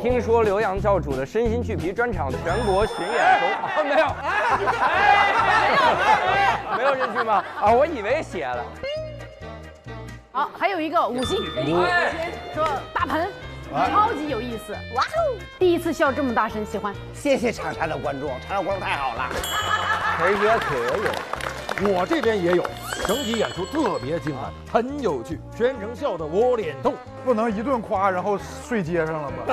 听说刘洋教主的身心俱疲专场全国巡演中，没有，没有这句吗？啊，我以为写了。好，还有一个5星，说大盆超级有意思，哇哦！第一次笑这么大声，喜欢。谢谢长沙的观众，长沙观众太好了。裴哥可有，我这边也有，整体演出特别精彩，很有趣，全程笑得我脸痛。不能一顿夸，然后睡街上了吧？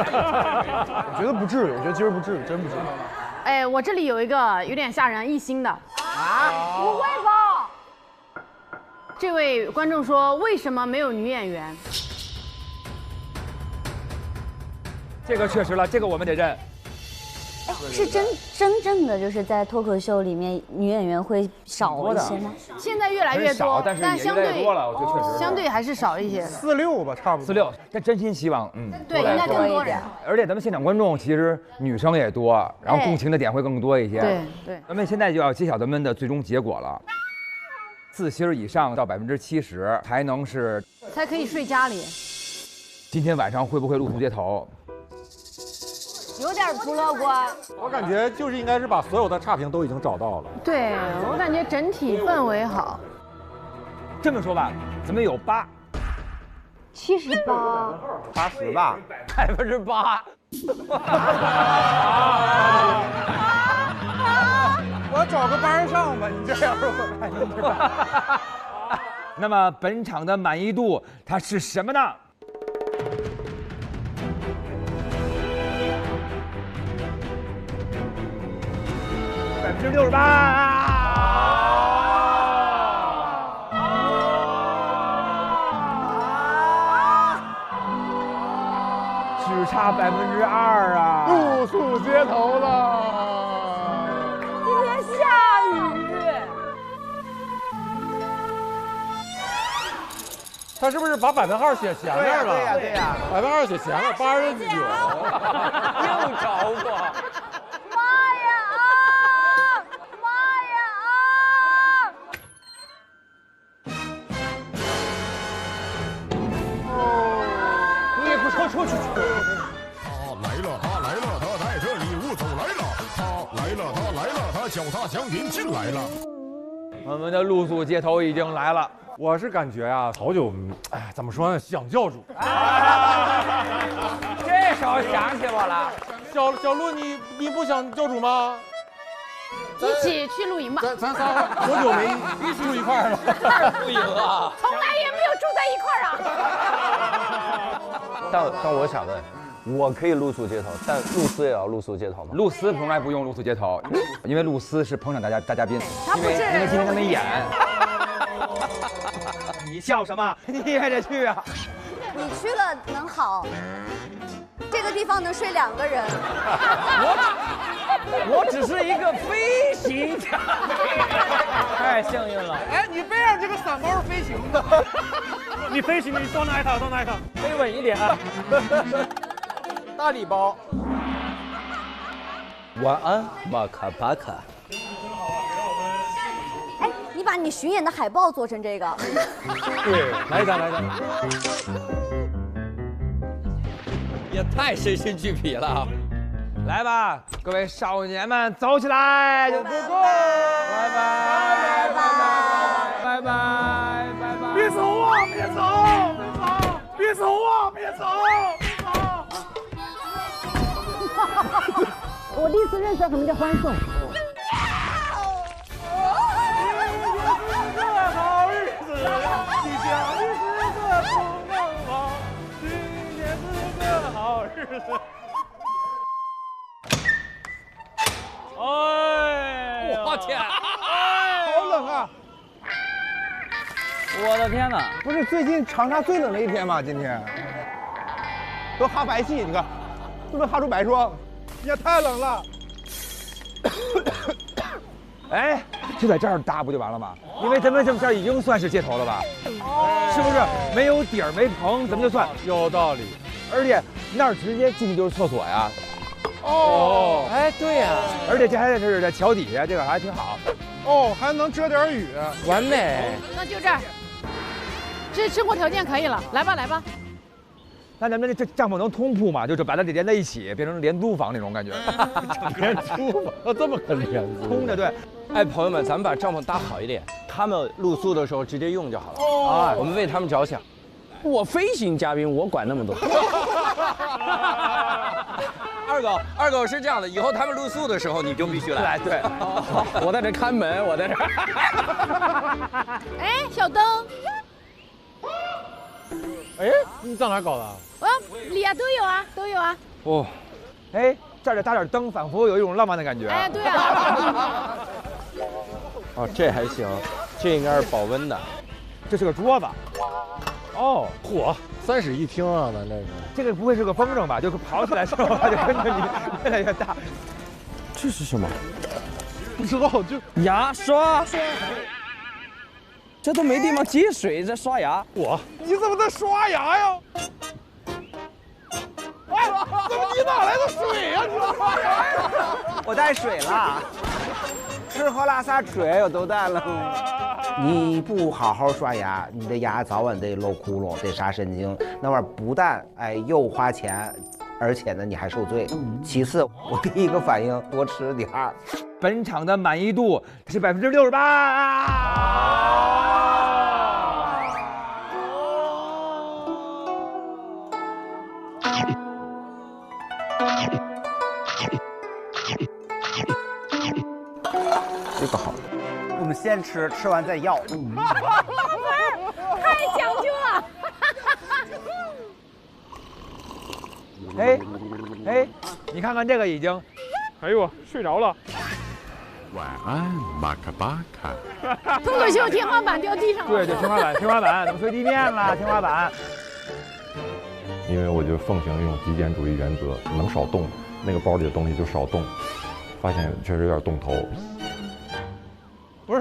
我觉得不至于，我觉得今儿不至于，真不至于。哎，我这里有一个有点吓人，1星的啊，不会吧？这位观众说：“为什么没有女演员？”这个确实了，这个我们得认。哎，是真正的就是在脱口秀里面女演员会少一些吗？现在越来越多，但相对多了，我觉得确实相对还是少一些。4、6吧，差不多。4、6，但真心希望对，应该更多人。而且咱们现场观众其实女生也多，然后共情的点会更多一些。对。咱们现在就要揭晓咱们的最终结果了。4星以上到70%才可以睡家里。今天晚上会不会露宿街头？有点不乐观。我感觉就是应该是把所有的差评都已经找到了。对，我感觉整体氛围好。这么说吧，咱们有8。78。80吧，8%。我找个班上吧，你这样我看你吧。那么本场的满意度它是什么呢？68%。只差2%啊！露宿街头了。今天下雨。他是不是把百分号写前面了？对呀。百分号写前面，89。又找我。出去！啊，来了！大祥云进来了。我们的露宿街头已经来了。我是感觉啊，好久，哎，怎么说呢，想教主。这时候想起我了，小鹿，你不想教主吗？一起去露营吧。咱仨多久没一起住一块了？露营啊，从来也没有住在一块儿啊。但我想问，我可以露宿街头，但露丝也要露宿街头吗？露丝从来不用露宿街头，因为露丝是捧场大嘉宾，因为今天他没演。你笑什么？你也得去啊！你去了能好，这个地方能睡2个人。我只是一个飞行家，太幸运了。哎，你背上这个伞包是飞行的，你飞行，你到哪一套？到哪一套？飞稳一点啊！大礼包。晚安，马卡巴卡。哎，你把你巡演的海报做成这个。对，来一张。也太身心俱疲了。来吧，各位少年们，走起来！拜拜，拜拜。别走啊！别走！别走啊！别走！我第一次认识什么叫欢送。好日子，你家的是个不能忘，今天是个好日子。哎，我天！好冷啊！我的天哪！不是最近长沙最冷的一天吗？今天都哈白气，你看，是不是哈出白霜？也太冷了。哎，就在这儿搭不就完了吗？因为咱们这已经算是街头了吧？是不是？没有底儿没棚，怎么就算？有道理。而且那儿直接进去就是厕所呀。哦，哎，对呀，而且这还是在桥底下，这个还挺好。哦，还能遮点雨，完美。那就这儿，这生活条件可以了，来吧。那咱们这帐篷能通铺吗？就是把它连在一起，变成廉租房那种感觉。廉租房，这么个廉租？通着对。哎，朋友们，咱们把帐篷搭好一点，他们露宿的时候直接用就好了。啊，我们为他们着想。我飞行嘉宾，我管那么多。二狗是这样的，以后他们露宿的时候你就必须来。对，我在这看门，我在这。哎，小灯。哎，你上哪搞的？里啊都有啊。哦，哎，这儿搭点灯，仿佛有一种浪漫的感觉。哎，对啊。哦，这还行，这应该是保温的。这是个桌子。哦，嚯，3室一厅啊，咱这个。这个不会是个风筝吧？就是跑起来之后，它就跟着你越来越大。这是什么？不知道就牙刷。这都没地方接水，在刷牙。你怎么在刷牙呀？哎，怎么你哪来的水呀？你刷牙呀？我带水了，吃喝拉撒水我都带了。你不好好刷牙，你的牙早晚得漏窟窿，得杀神经。那玩意儿不但又花钱，而且呢你还受罪。其次，我第一个反应多吃点儿。本场的满意度是68%。这个好，我们先吃，吃完再要。太讲究了。哎，你看看这个已经，哎呦，睡着了。晚安，马卡巴卡。脱口秀天花板掉地上了。对，天花板，怎么睡地面了？天花板。因为我就奉行一种极简主义原则，能少动，那个包里的东西就少动。发现确实有点动头。不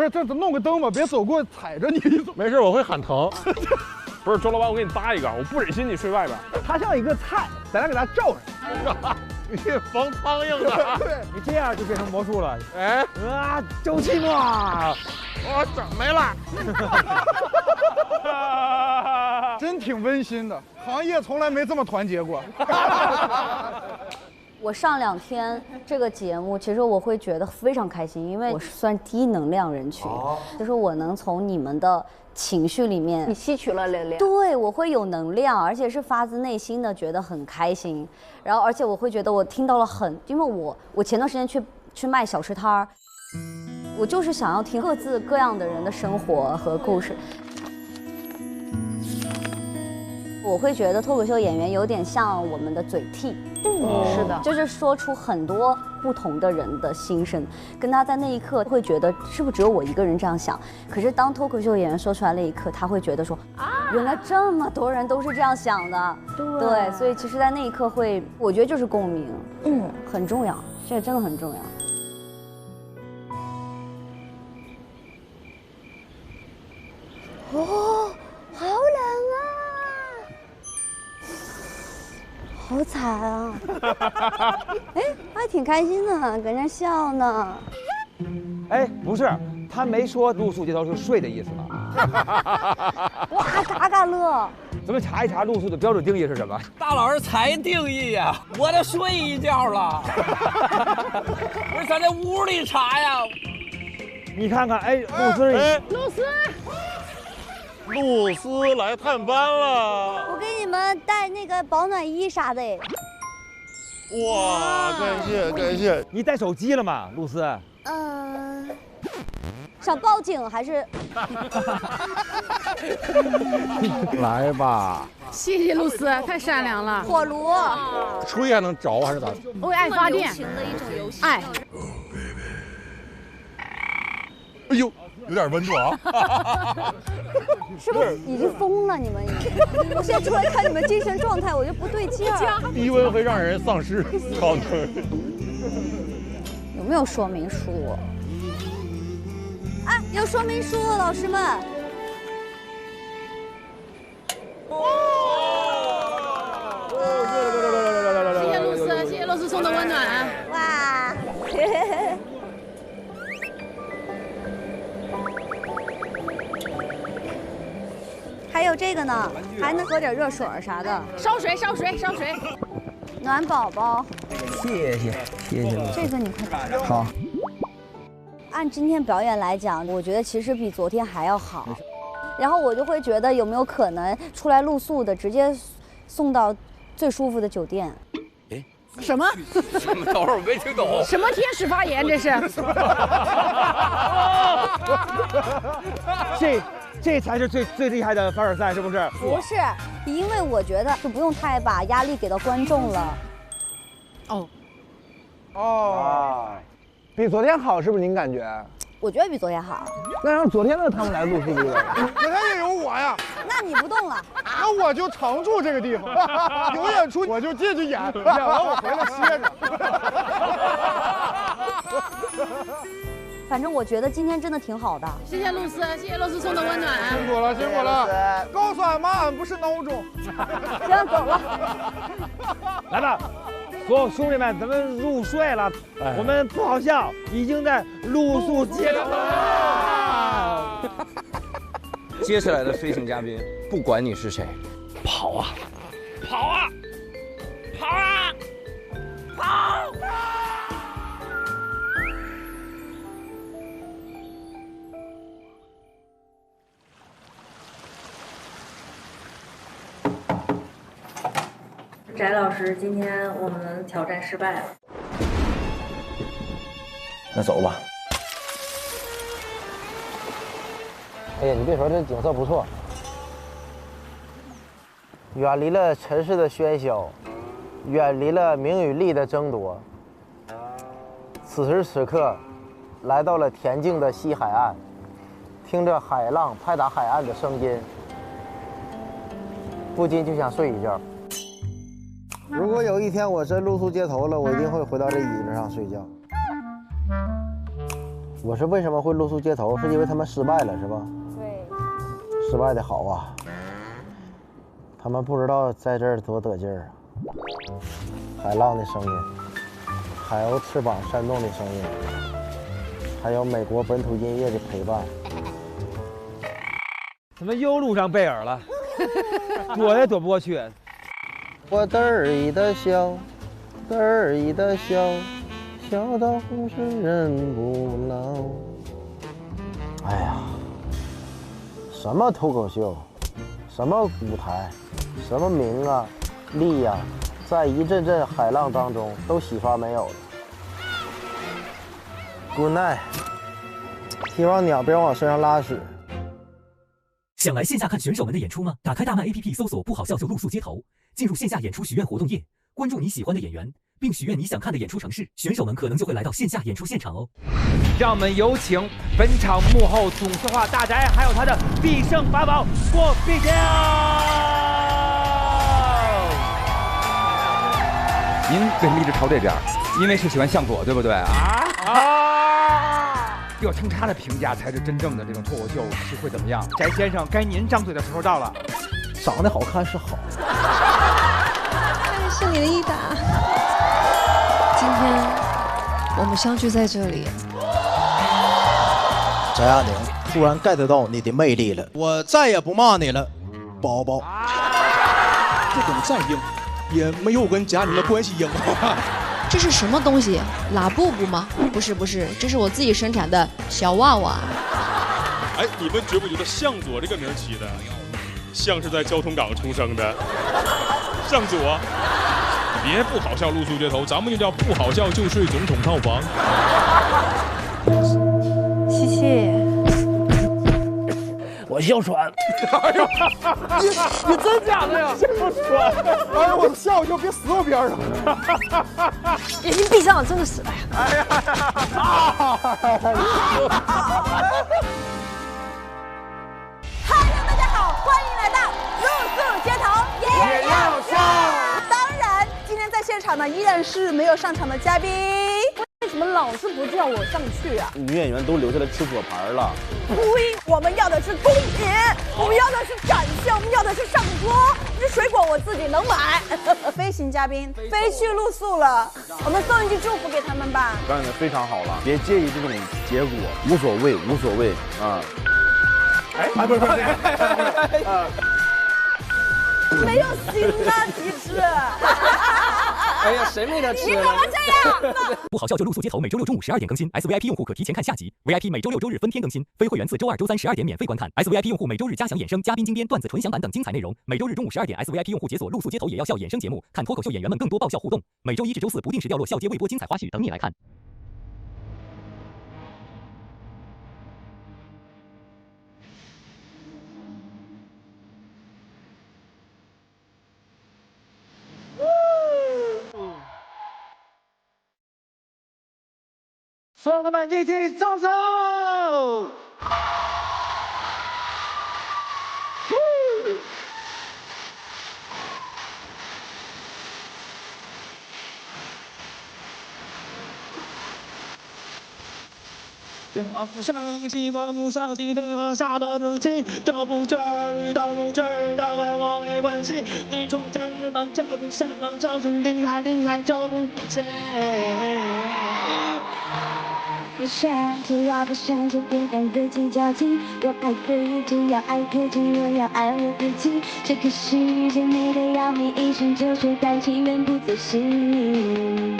是，这弄个灯吧，别走过踩着你。没事，我会喊疼。不是，周老板，我给你搭一个，我不忍心你睡外边。它像一个菜，咱俩给它罩上。你防苍蝇的。对，你这样就变成魔术了。哎，周奇墨，我整没了。真挺温馨的，行业从来没这么团结过。我上2天这个节目，其实我会觉得非常开心，因为我算低能量人群，就是我能从你们的情绪里面，你吸取了能量。对，我会有能量，而且是发自内心的觉得很开心。然后，而且我会觉得我听到了因为我前段时间去卖小吃摊儿，我就是想要听各自各样的人的生活和故事。我会觉得脱口秀演员有点像我们的嘴替，是的，就是说出很多不同的人的心声，跟他在那一刻会觉得是不是只有我一个人这样想？可是当脱口秀演员说出来那一刻，他会觉得说原来这么多人都是这样想的，对，所以其实，在那一刻我觉得就是共鸣，很重要，这个真的很重要。哦，好冷啊！好惨啊！哎，还挺开心的，搁那笑呢。哎，不是，他没说露宿街头是睡的意思吗？哇，嘎嘎乐！咱们查一查露宿的标准定义是什么？大老师才定义呀，我得睡一觉了。不是，咱在屋里查呀。你看看，哎，露丝，露丝来探班了。我给你们带那个保暖衣啥的。哇，感谢感谢！你带手机了吗，露丝？想报警还是？来吧。谢谢露丝，太善良了。火炉。吹还能着还是咋？为爱发电。爱。哎呦，有点温度啊！是不是已经疯了？你们已经，我现在出来看你们精神状态，我就不对劲儿。低温会让人丧失高能。有没有说明书？啊，有说明书，老师们。谢谢露丝，谢谢露丝送的温暖。哇！还有这个呢，还能喝点热水啥的。烧水，烧水，烧水。暖宝宝。谢谢，谢谢。这个你快打。好。按今天表演来讲，我觉得其实比昨天还要好。然后我就会觉得有没有可能出来露宿的直接送到最舒服的酒店？哎，什么？什么？等会儿我没听懂。什么天使发言这是？这才是最厉害的凡尔赛，是不是？不是，因为我觉得就不用太把压力给到观众了。哦，比昨天好，是不是您感觉？我觉得比昨天好。那让昨天的他们来录是不是？昨天也有我呀。那你不动了？那我就常住这个地方，有演出我就进去演，演完我回来歇着。反正我觉得今天真的挺好的。谢谢露丝，谢谢露丝送的温暖。辛苦了，辛苦了。告诉俺妈，俺不是孬种。行，走了。来吧，所有兄弟们，咱们入睡了。我们不好笑，已经在露宿街头了。接下来的飞行嘉宾，不管你是谁，跑啊，跑啊，跑啊，跑！翟老师，今天我们挑战失败了。那走吧。哎呀，你别说，这景色不错，远离了尘世的喧嚣，远离了名与利的争夺。此时此刻，来到了恬静的西海岸，听着海浪拍打海岸的声音，不禁就想睡一觉。如果有一天我真露宿街头了，我一定会回到这椅子上睡觉。我是为什么会露宿街头？是因为他们失败了，是吧？对。失败的好啊！他们不知道在这儿多得劲儿啊！海浪的声音，海鸥翅膀扇动的声音，还有美国本土音乐的陪伴。怎么又录上贝尔了？躲也躲不过去。我得意的笑，得意的笑，笑到红尘人不老。哎呀，什么脱口秀，什么舞台，什么名啊、利呀，在一阵阵海浪当中都洗发没有了。Good night， 希望鸟别往身上拉屎。想来线下看选手们的演出吗？打开大麦 APP 搜索“不好笑就露宿街头”，进入线下演出许愿活动页，关注你喜欢的演员，并许愿你想看的演出城市，选手们可能就会来到线下演出现场哦。让我们有请本场幕后总策划大宅，还有他的必胜法宝郭碧婷。您为什么一直朝这边？因为是喜欢向左，对不对啊？有称差的评价才是真正的这种脱口秀是会怎么样？翟先生，该您张嘴的时候到了。长得好看是好，是你的一打。今天我们相聚在这里。翟亚宁突然 get 到你的魅力了，我再也不骂你了，宝宝。不管再硬，也没有跟贾玲的关系硬。这是什么东西？拉布布吗？不是不是，这是我自己生产的小娃娃。哎，你们觉不觉得向佐这个名起的，像是在交通岗出生的？向佐，别不好笑露宿街头，咱们就叫不好笑就睡总统套房。琪琪。我哮喘。哎呦，你真假的呀？不喘。哎呀，我吓我一跳，别死我边上。眼睛闭上了，真的是。哎呀！嗨，大家好，欢迎来到露宿街头也要笑。当然，今天在现场呢，依然是没有上场的嘉宾。为什么老是不叫我上去啊？女演员都留下来吃果盘了。呸！我们要的是公平，我们要的是展现，我们要的是上桌。这水果我自己能买。飞行嘉宾飞去露宿了，我们送一句祝福给他们吧。干得非常好了，别介意这种结果，无所谓，无所谓啊。哎，不是，没有心啊，其实。哎呀，谁没得吃？你怎么这样？不好笑就露宿街头，每周6中午12点更新。SVIP 用户可提前看下集 ，VIP 每周6、周日分天更新，非会员自周2、周3 12点免费观看。SVIP 用户每周日加享衍生、嘉宾精编、段子纯享版等精彩内容。每周日中午12点 ，SVIP 用户解锁露宿街头也要笑衍生节目，看脱口秀演员们更多爆笑互动。每周1至周4不定时掉落笑街微博精彩花絮等你来看。朋友们一起走走。上起往上起的下的自己，到不这儿，到不这儿，到来我没关系。你从这儿往这边上，往这边厉害厉害就不见。不想听话，不想听别人自己较劲。我爱自己，要爱自己，我要爱我自己。这个世界美得要命，一生就睡在情愿不走心。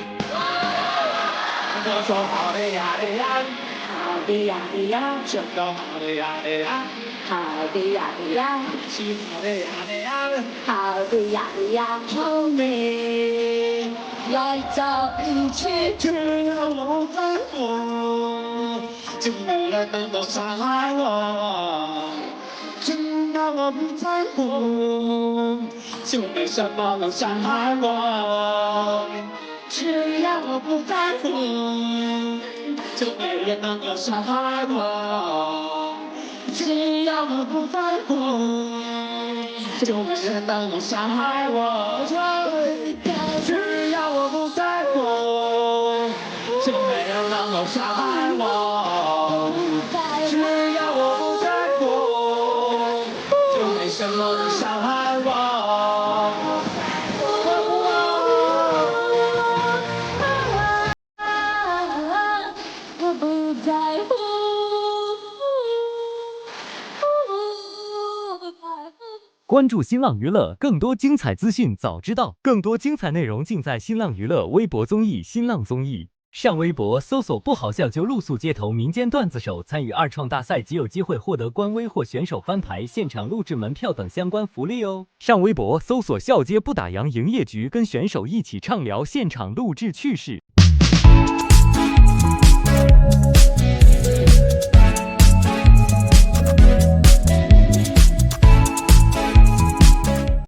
我说好的呀的呀。好的呀的呀，真的好的呀的呀，好的呀的呀，是好的呀的呀，好的呀的呀，聪明，来找一起，只要我不在乎，就没人能够伤害我。只要我不在乎，就没什么能伤害我。只要我不在乎，就没人能够伤害我。只要我不在乎，就没人能够伤害我。只要我不在乎，就没人能够伤害我。只要我不在乎，就没什么能伤害我。我不在乎。关注新浪娱乐，更多精彩资讯早知道，更多精彩内容尽在新浪娱乐微博综艺新浪综艺。上微博搜索不好笑就露宿街头民间段子手，参与2创大赛即有机会获得官微或选手翻牌、现场录制门票等相关福利哦。上微博搜索笑街不打烊营业局，跟选手一起畅聊现场录制趣事。